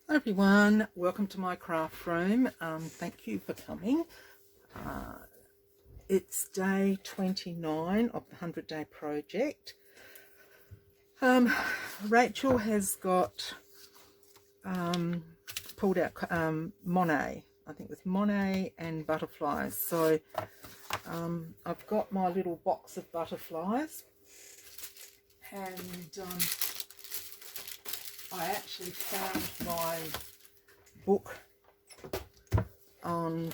Hi everyone, welcome to my craft room. Thank you for coming. It's day 29 of the 100-day project. Rachel has got pulled out Monet. I think it was Monet and butterflies. So I've got my little box of butterflies, and I actually found my book on,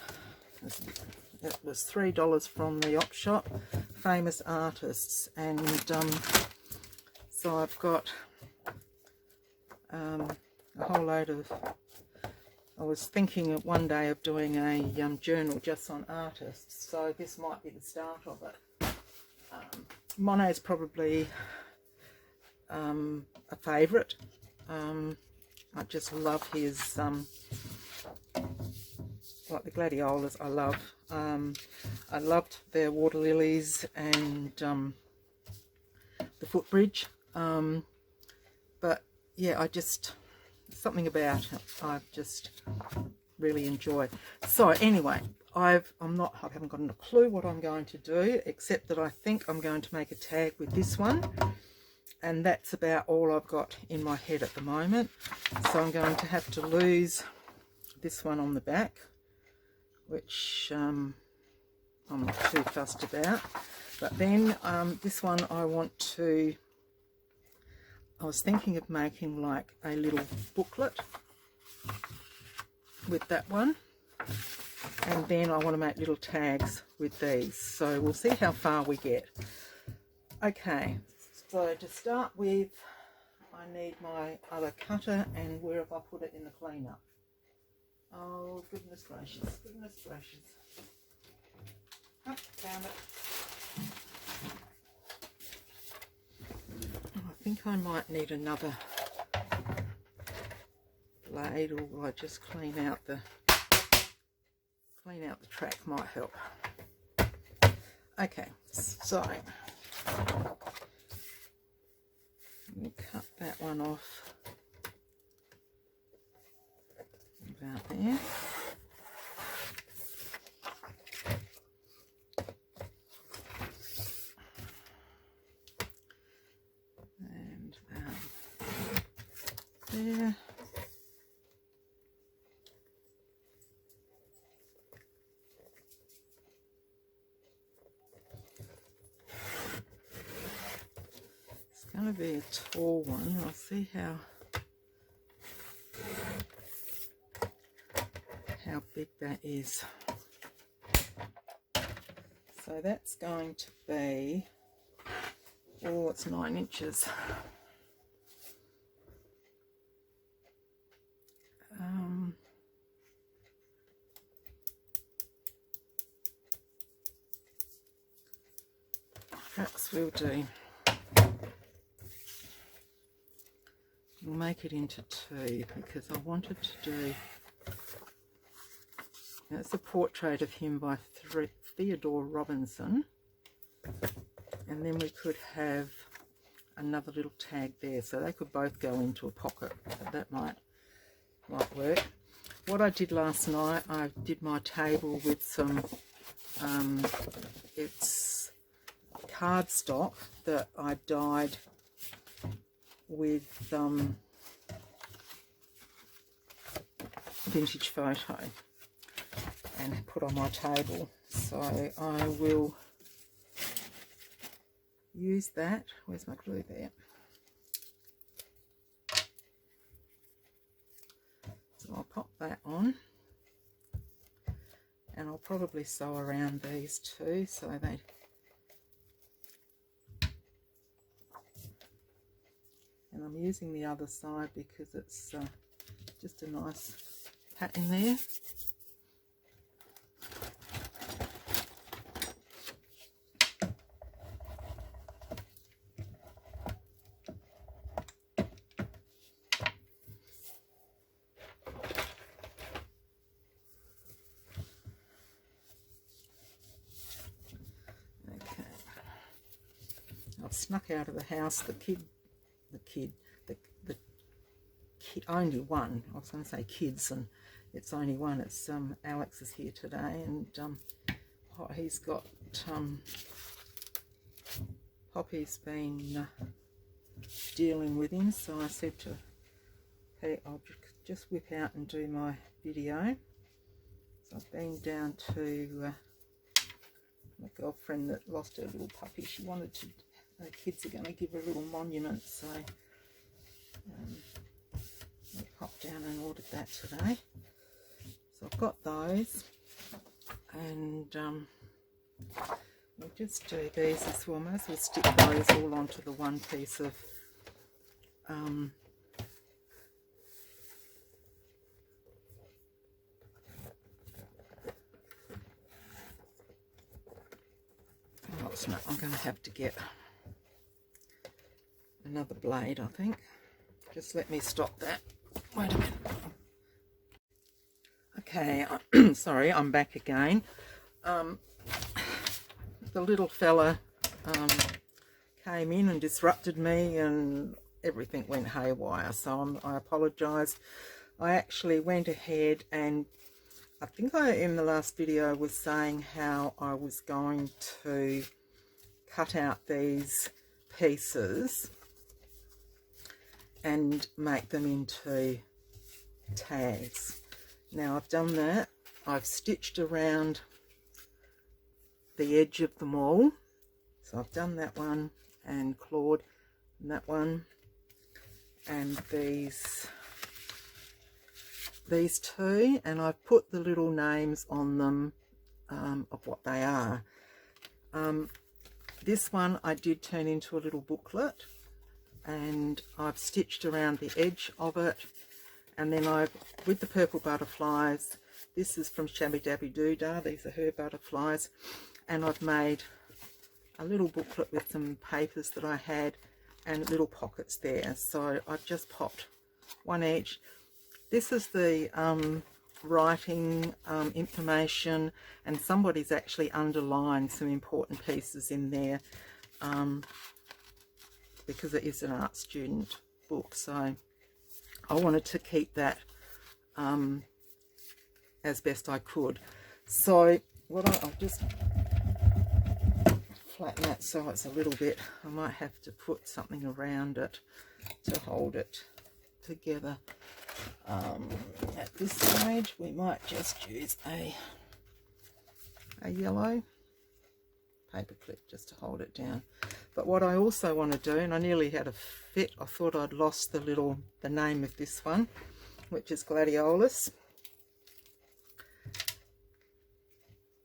it was $3 from the op shop, Famous Artists, and so I've got a whole load of, I was thinking of one day of doing a journal just on artists, so this might be the start of it. Monet is probably a favourite. I just love his, like the gladiolas, I love. I loved their water lilies and the footbridge. But yeah, I just, something about it I just really enjoy. So anyway, I haven't got a clue what I'm going to do, except that I think I'm going to make a tag with this one. And that's about all I've got in my head at the moment. So I'm going to have to lose this one on the back, which I'm not too fussed about. But then this one I was thinking of making like a little booklet with that one. And then I want to make little tags with these. So we'll see how far we get. Okay. So to start with, I need my other cutter, and where have I put it in the cleanup? Oh, goodness gracious, goodness gracious. Oh, found it. Oh, I think I might need another blade, or will I just clean out the track might help. Okay, so cut that one off about there. And there. It's going to be a tall one. I'll see how big that is. So that's going to be, oh, it's 9 inches. Perhaps we'll do. We'll make it into 2 because I wanted to do. It's a portrait of him by Theodore Robinson, and then we could have another little tag there, so they could both go into a pocket. That might work. What I did last night, I did my table with some it's cardstock that I dyed with vintage photo and put on my table. So I will use that. Where's my glue there? So I'll pop that on, and I'll probably sew around these too, so they, and I'm using the other side because it's just a nice pattern there. I've snuck out of the house. The only one. I was going to say kids, and it's only one. It's Alex is here today, and he's got Poppy's been dealing with him, so I said to Pete, I'll just whip out and do my video. So I've been down to my girlfriend that lost her little puppy. She wanted to, the kids are going to give her a little monument, so I popped down and ordered that today. So I've got those, and we'll just do these as well. Might as well stick those all onto the one piece of oh, it's not. I'm going to have to get another blade, I think. Just let me stop that. Wait a minute. Okay, sorry, I'm back again. The little fella came in and disrupted me, and everything went haywire, so I apologise. I actually went ahead, and I think in the last video was saying how I was going to cut out these pieces and make them into tags. Now I've done that. I've stitched around the edge of them all. So I've done that one and clawed that one, and these two, and I've put the little names on them of what they are. This one I did turn into a little booklet, and I've stitched around the edge of it, and then with the purple butterflies, this is from Shabby Dabby Doodah, these are her butterflies, and I've made a little booklet with some papers that I had and little pockets there. So I've just popped one each. This is the writing information, and somebody's actually underlined some important pieces in there because it is an art student book, so I wanted to keep that as best I could. So I'll just flatten that so it's a little bit, I might have to put something around it to hold it together. At this stage we might just use a yellow paper clip just to hold it down. But what I also want to do, and I nearly had a fit, I thought I'd lost the name of this one, which is Gladiolus.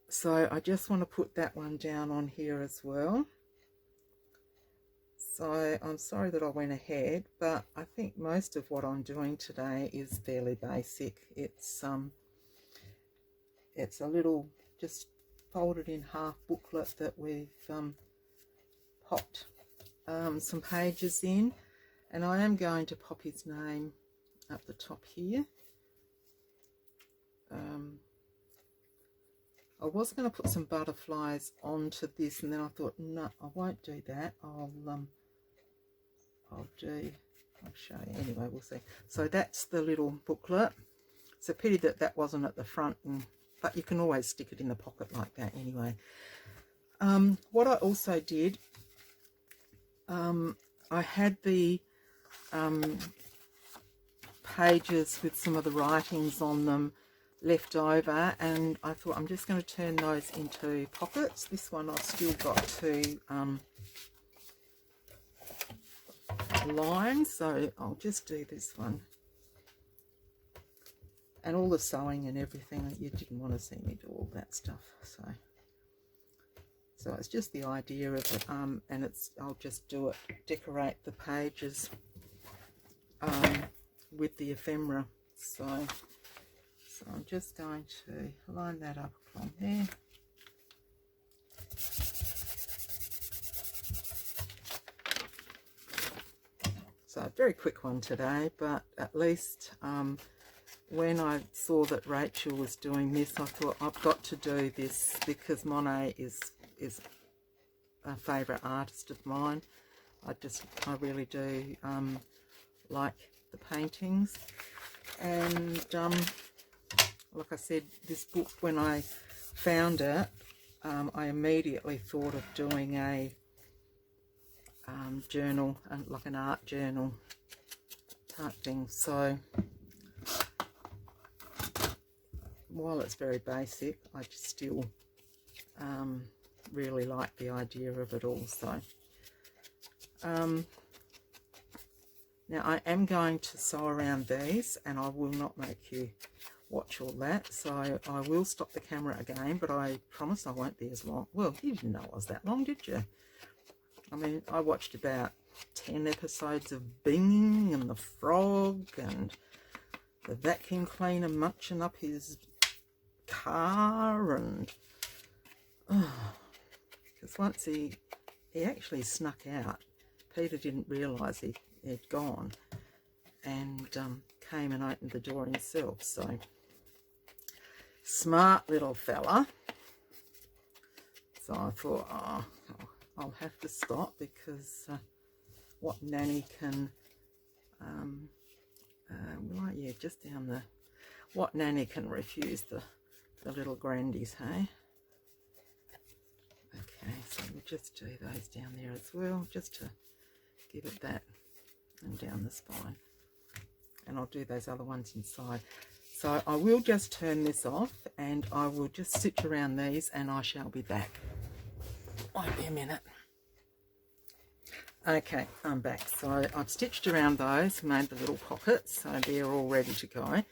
So I just want to put that one down on here as well. So I'm sorry that I went ahead, but I think most of what I'm doing today is fairly basic. It's a little just folded in half booklet that we've popped some pages in, and I am going to pop his name up the top here. I was going to put some butterflies onto this, and then I thought, no, I won't do that. I'll show you anyway, we'll see. So that's the little booklet. It's a pity that that wasn't at the front, but you can always stick it in the pocket like that anyway. What I also did, I had the pages with some of the writings on them left over, and I thought I'm just going to turn those into pockets. This one I've still got to line, so I'll just do this one. And all the sewing and everything, you didn't want to see me do all that stuff, so it's just the idea of it, and I'll just do it, decorate the pages with the ephemera. So I'm just going to line that up on there. So a very quick one today, but at least when I saw that Rachel was doing this, I thought I've got to do this because Monet is a favourite artist of mine. I really do like the paintings. And like I said, this book, when I found it, I immediately thought of doing a journal, like an art journal type thing. So while it's very basic, I just still really like the idea of it also. Now I am going to sew around these, and I will not make you watch all that, so I will stop the camera again, but I promise I won't be as long. Well, you didn't know I was that long, did you? I mean, I watched about 10 episodes of Bing and the frog and the vacuum cleaner munching up his car, and because once he actually snuck out. Peter didn't realise he'd gone, and came and opened the door himself. So smart little fella. So I thought, oh, I'll have to stop, because what nanny can right, yeah, just down the, what nanny can refuse the little grandies, hey? Okay, so we'll just do those down there as well, just to give it that, and down the spine. And I'll do those other ones inside. So I will just turn this off, and I will just stitch around these, and I shall be back. Won't be a minute. Okay, I'm back. So I've stitched around those, made the little pockets, so they're all ready to go.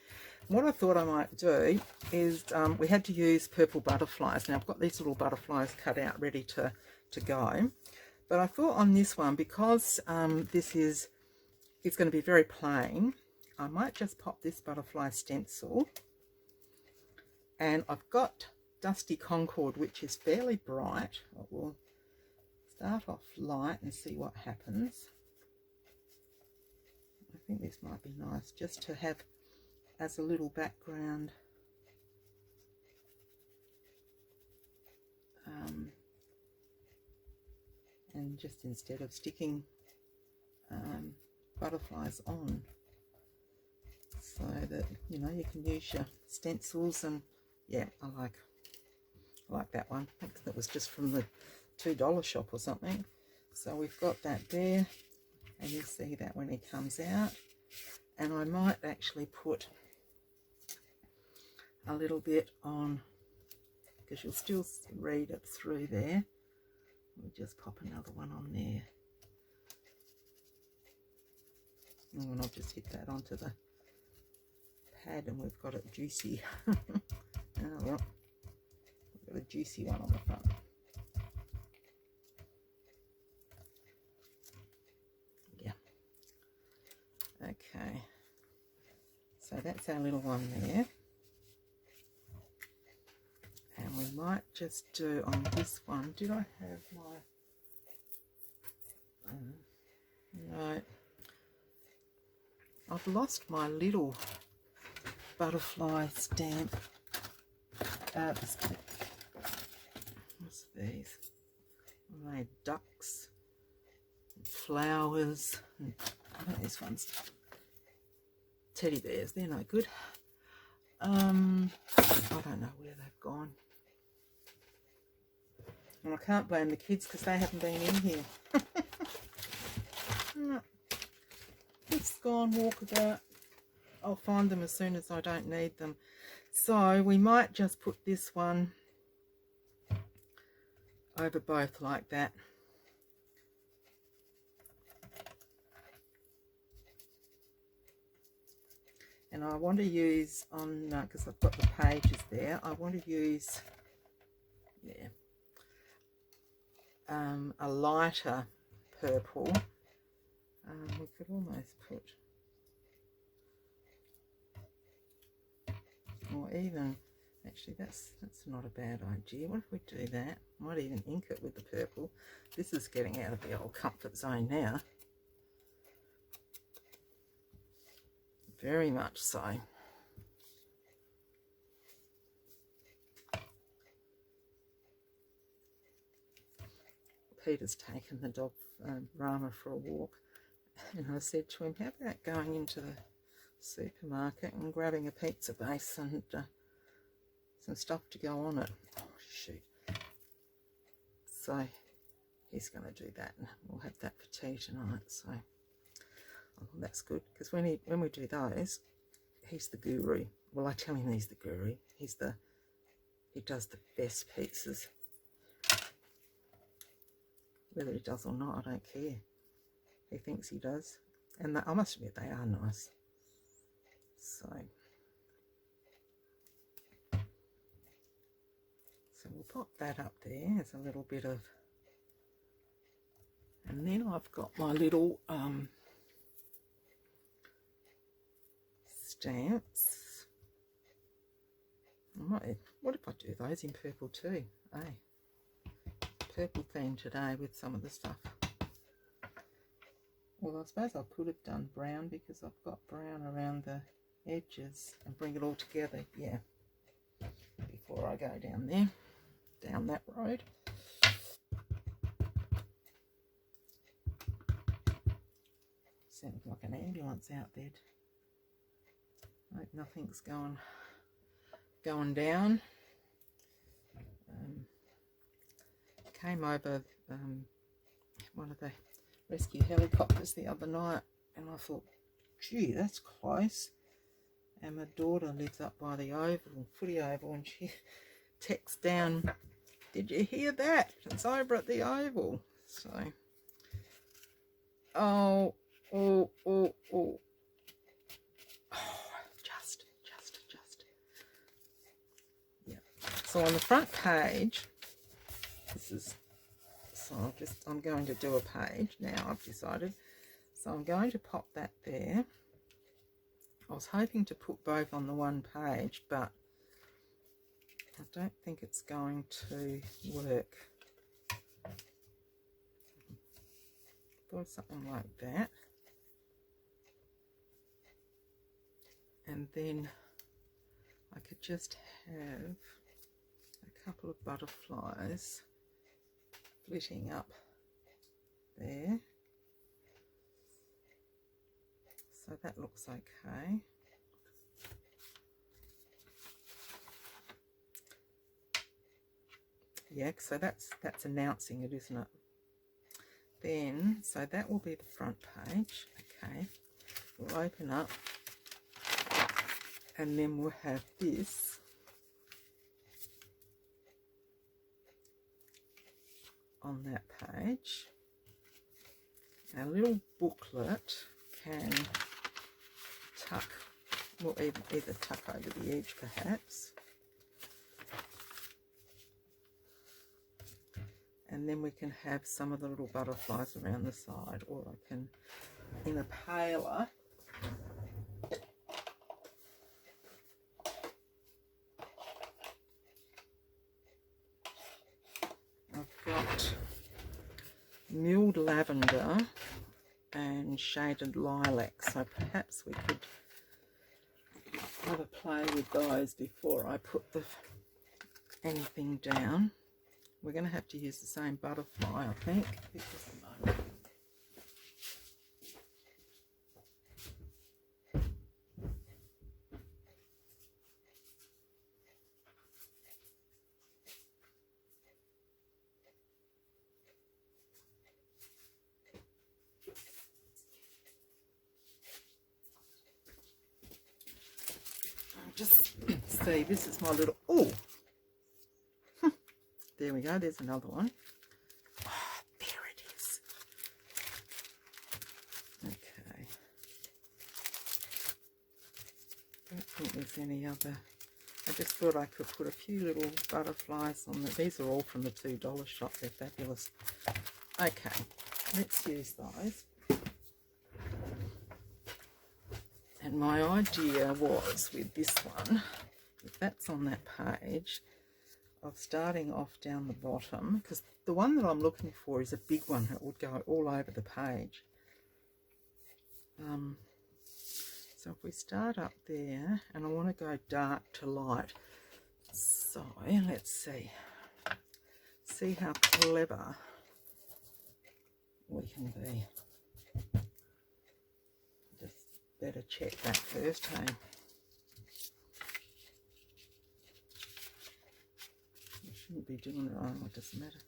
What I thought I might do is, we had to use purple butterflies. Now I've got these little butterflies cut out ready to go. But I thought on this one, because it's going to be very plain, I might just pop this butterfly stencil. And I've got Dusty Concord, which is fairly bright. We'll start off light and see what happens. I think this might be nice just to have as a little background. And just instead of sticking butterflies on, so that, you know, you can use your stencils. And yeah, I like that one. I think that was just from the $2 shop or something. So we've got that there, and you'll see that when he comes out. And I might actually put a little bit on, because you'll still read it through there. We'll just pop another one on there. And I'll just hit that onto the pad, and we've got it juicy. Oh well, we've got a juicy one on the front. Yeah. Okay. So that's our little one there. And we might just do on this one, did I have my, no, I've lost my little butterfly stamp. What's these? I made ducks, and flowers, and I think this one's teddy bears. They're no good. I don't know where they've gone. And I can't blame the kids, because they haven't been in here. No. It's gone walkabout. I'll find them as soon as I don't need them. So we might just put this one over both like that. And I want to use on, because I've got the pages there, I want to use, yeah, a lighter purple. We could almost put, or even, actually that's not a bad idea. What if we do that? Might even ink it with the purple. This is getting out of the old comfort zone now. Very much so. Peter's taken the dog Rama for a walk, And I said to him, how about going into the supermarket and grabbing a pizza base and some stuff to go on it. Oh, shoot. So he's going to do that, and we'll have that for tea tonight. So that's good, because when we do those, he's the guru. Well, I tell him he's the guru. He does the best pizzas. Whether he does or not, I don't care. He thinks he does, and I must admit they are nice. So we'll pop that up there as a little bit of, and then I've got my little stamps. What if I do those in purple too? Purple theme today with some of the stuff. Well, I suppose I could have done brown because I've got brown around the edges, and bring it all together, yeah, before I go down there, down that road. Sounds like an ambulance out there. Hope nothing's going down. Came over one of the rescue helicopters the other night, and I thought, gee, that's close. And my daughter lives up by the oval, footy oval, and she texts down, did you hear that? It's over at the oval. So, oh, just. Yeah. So on the front page, I'm going to do a page now, I've decided. So I'm going to pop that there. I was hoping to put both on the one page, but I don't think it's going to work. Thought something like that. And then I could just have a couple of butterflies flitting up there. So that looks okay. Yeah, so that's announcing it, isn't it? Then, so that will be the front page. Okay, we'll open up, and then we'll have this on that page. Our little booklet can tuck, well, either tuck over the edge perhaps, and then we can have some of the little butterflies around the side, or I can, in a paler, I've got milled lavender and shaded lilac, so perhaps we could have a play with those before I put anything down. We're going to have to use the same butterfly, I think. Just a moment. Just see, this is my little, oh, there we go, there's another one. Oh, there it is. Okay. Don't think there's any other. I just thought I could put a few little butterflies on there. These are all from the $2 shop. They're fabulous. Okay, let's use those. And my idea was with this one, if that's on that page, of starting off down the bottom, because the one that I'm looking for is a big one that would go all over the page. So if we start up there, and I want to go dark to light, so let's see how clever we can be. better check that first, hey? I shouldn't be doing it wrong, it doesn't matter.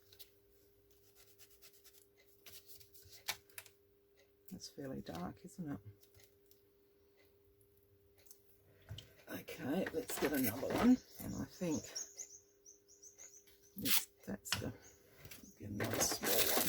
It's fairly dark, isn't it? Okay, let's get another one, and I think that's the, get another small one.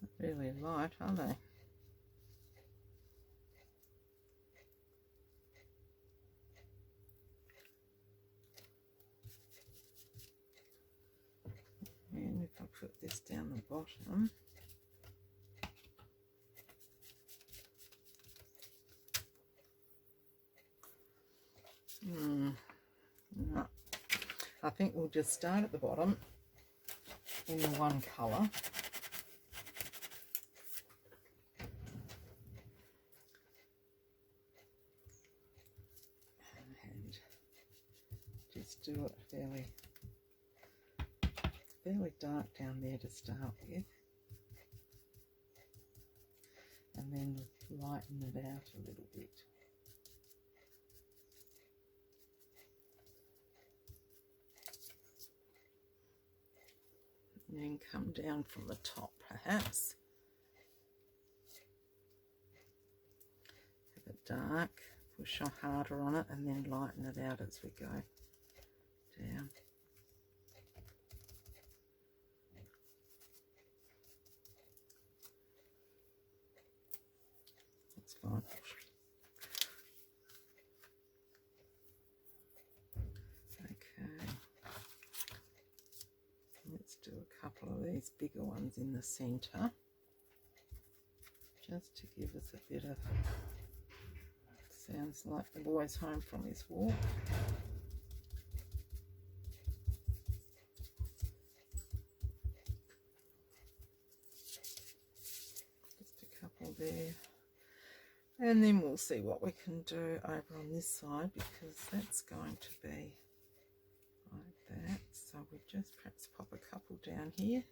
Not really light, are they? And if I put this down the bottom, no, I think we'll just start at the bottom in the one colour. And just do it fairly dark down there to start with, and then lighten it out a little bit. And then come down from the top perhaps. Have it dark, push harder on it, and then lighten it out as we go down. That's fine. Okay. Let's do a couple of these bigger ones in the centre, just to give us a bit of, sounds like the boy's home from his walk. Just a couple there. And then we'll see what we can do over on this side, because that's going to be like that. So we'll just perhaps pop a couple down here.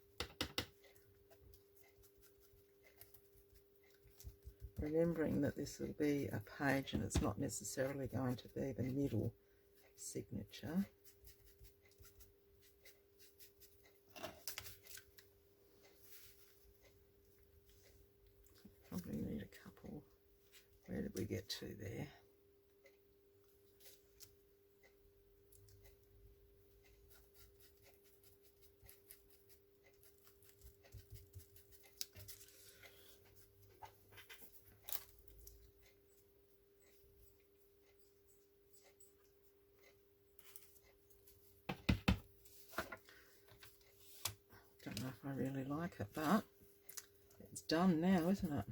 Remembering that this will be a page and it's not necessarily going to be the middle signature. Probably need a couple. Where did we get to there? Don't know if I really like it, but it's done now, isn't it?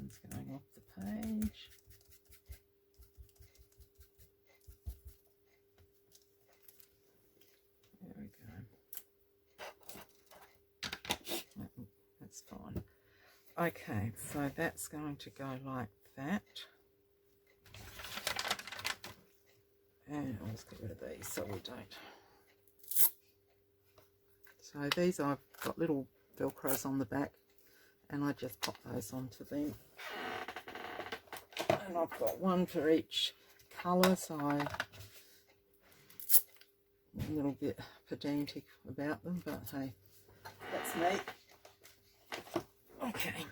It's going off the page. There we go. That's fine. Okay, so that's going to go like that. And I'll just get rid of these so we don't. So these, I've got little velcros on the back, and I just pop those onto them. And I've got one for each colour, so I'm a little bit pedantic about them, but hey, that's me. Okay.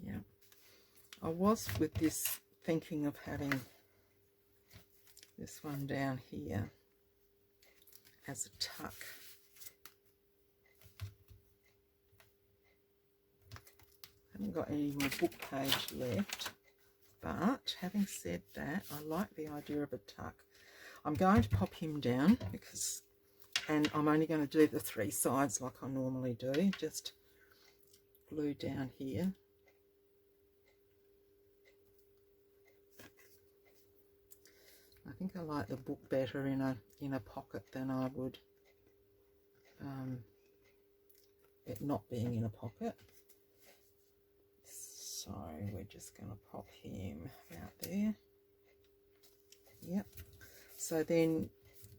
Yeah, I was with this thinking of having this one down here as a tuck. Haven't got any more book page left, but having said that, I like the idea of a tuck. I'm going to pop him down because and I'm only going to do the 3 sides like I normally do, just glue down here. I think I like the book better in a pocket than I would it not being in a pocket. So we're just going to pop him out there. Yep. So then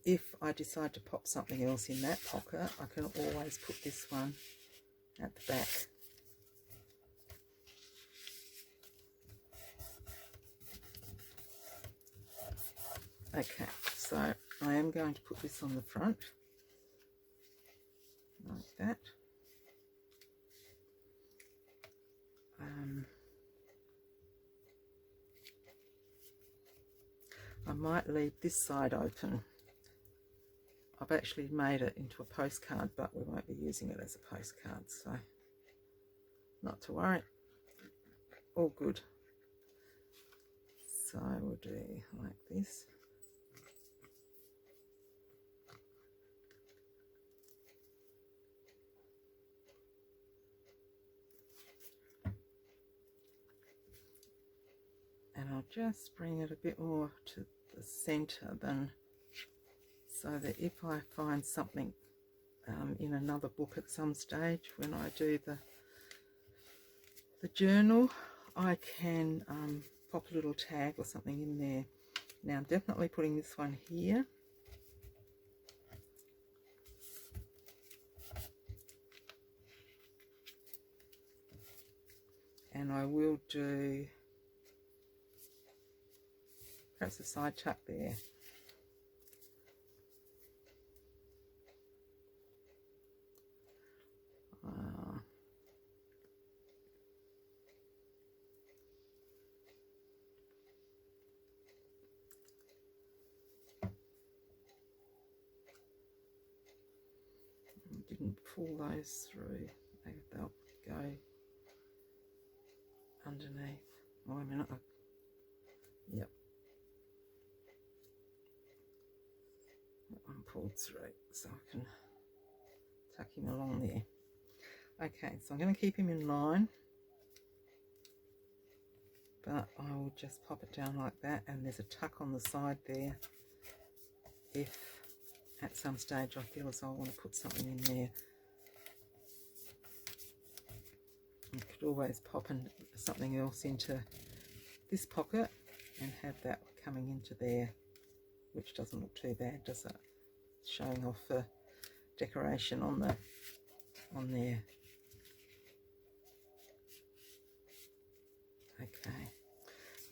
if I decide to pop something else in that pocket, I can always put this one at the back. Okay, so I am going to put this on the front, like that. I might leave this side open. I've actually made it into a postcard, but we won't be using it as a postcard, so not to worry. All good. So we'll do like this. And I'll just bring it a bit more to the center than, so that if I find something in another book at some stage when I do the journal, I can pop a little tag or something in there. Now I'm definitely putting this one here. And I will do perhaps a side tuck there. Didn't pull those through. Maybe they'll go underneath. Oh, a minute. Yep. That one pulled through, so I can tuck him along there. Okay, so I'm going to keep him in line, but I will just pop it down like that, and there's a tuck on the side there if at some stage I feel as though I want to put something in there. You could always pop something else into this pocket and have that coming into there, which doesn't look too bad, does it? Showing off the decoration on there. Okay,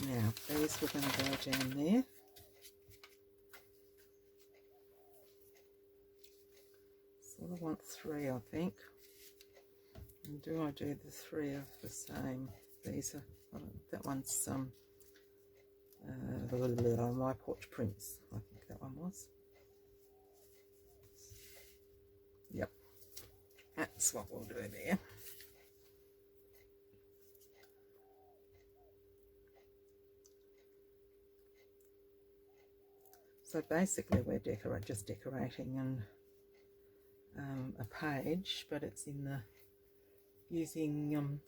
now these we're going to go down there. Sort of want 3, I think. And do I do the 3 of the same? These are, that one's My Porch Prince, I think that one was. Yep, that's what we'll do there. So basically we're just decorating a page, but it's in the using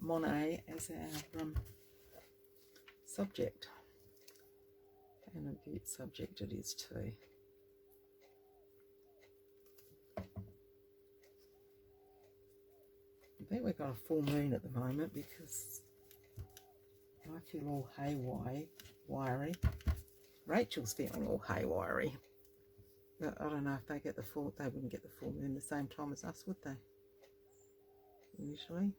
Monet as our subject, and a beaut subject it is too. I think we've got a full moon at the moment because I feel all wiry. Rachel's feeling all haywiry. But I don't know if they wouldn't get the full moon the same time as us, would they? Usually.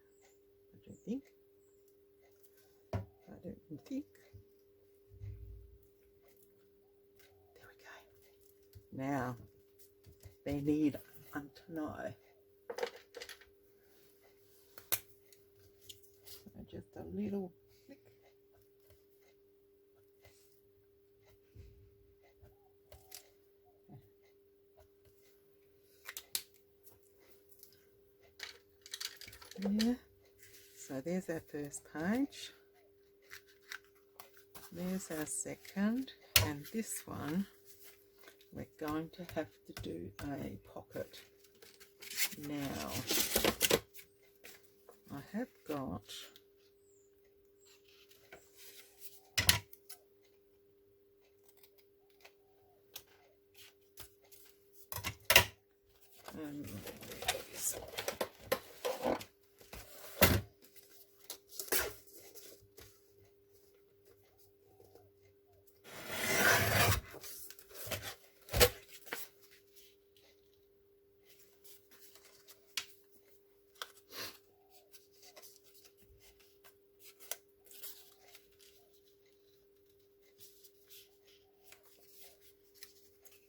I don't think. There we go. Now, they need to know. So just a little flick. Yeah, so there's our first page, there's our second, and this one we're going to have to do a pocket now. I have got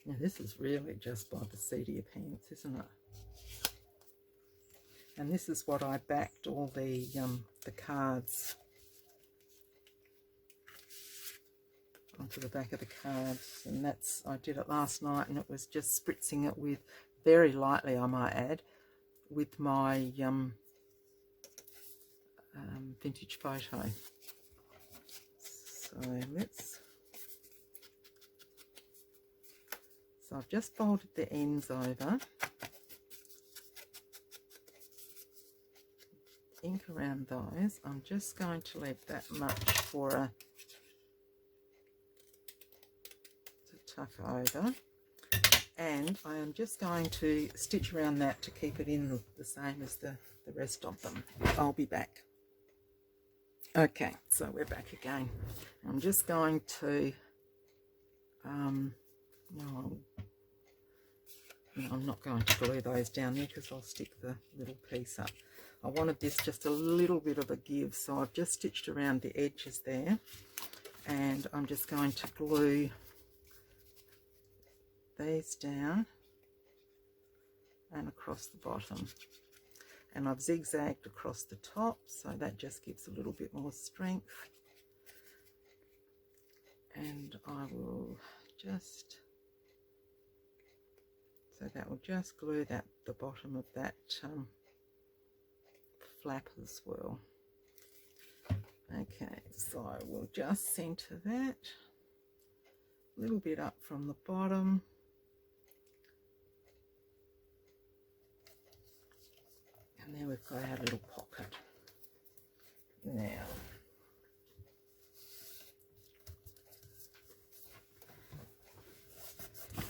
now this is really just by the seat of your pants, isn't it? And this is what I backed all the cards onto the back of the cards, and that's, I did it last night, and it was just spritzing it with, very lightly I might add, with my vintage photo. So I've just folded the ends over, ink around those. I'm just going to leave that much for a to tuck over, and I am just going to stitch around that to keep it in the same as the rest of them. I'll be back. Okay, so we're back again. I'm just going to no, I'm not going to glue those down there because I'll stick the little piece up. I wanted this just a little bit of a give, so I've just stitched around the edges there, and I'm just going to glue these down and across the bottom, and I've zigzagged across the top, so that just gives a little bit more strength. And I will just, so that will just glue that the bottom of that flap as well. Okay, so we'll just centre that a little bit up from the bottom. And there we've got our little pocket. Now,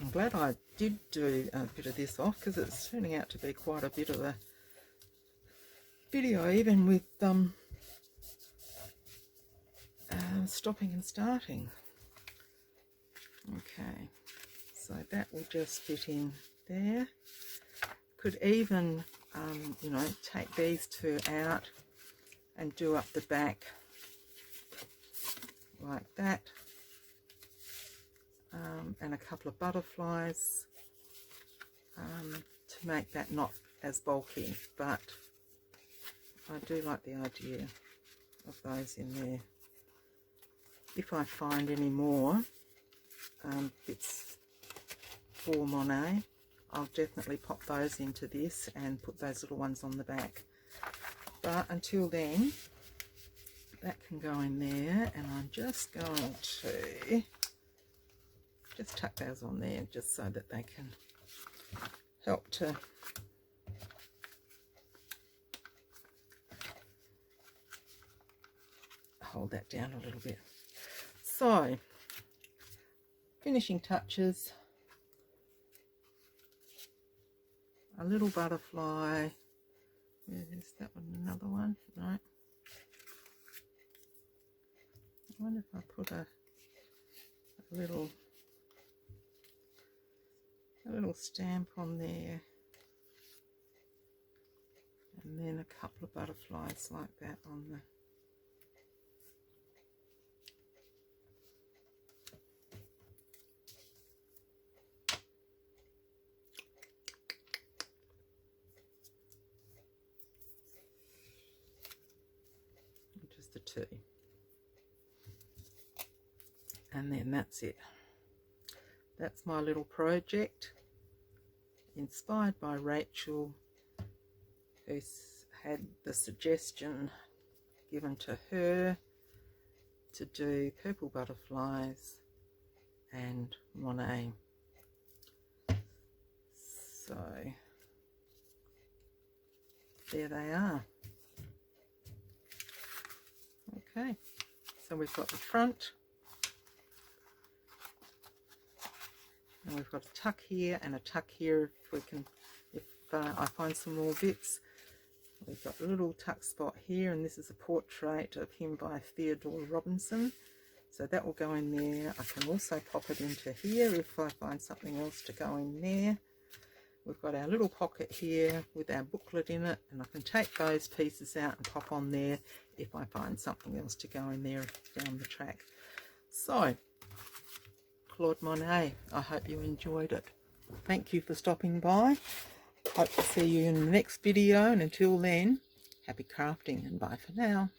I'm glad I did do a bit of this off, because it's turning out to be quite a bit of a video, even with stopping and starting. Okay, so that will just fit in there. Could even you know, take these two out and do up the back like that, and a couple of butterflies to make that not as bulky, but I do like the idea of those in there. If I find any more bits for Monet, I'll definitely pop those into this and put those little ones on the back. But until then, that can go in there, and I'm just going to just tuck those on there just so that they can help to hold that down a little bit. So, finishing touches, a little butterfly. Is that one another one? No. I wonder if I put a little stamp on there, and then a couple of butterflies like that on the two, and then that's it. That's my little project, inspired by Rachel, who's had the suggestion given to her to do purple butterflies and Monet So there they are. Okay, so we've got the front, and we've got a tuck here and a tuck here if we can, if I find some more bits. We've got a little tuck spot here, and this is a portrait of him by Theodore Robinson, so that will go in there. I can also pop it into here if I find something else to go in there. We've got our little pocket here with our booklet in it, and I can take those pieces out and pop on there if I find something else to go in there down the track. So, Claude Monet, I hope you enjoyed it. Thank you for stopping by. Hope to see you in the next video, and until then, happy crafting and bye for now.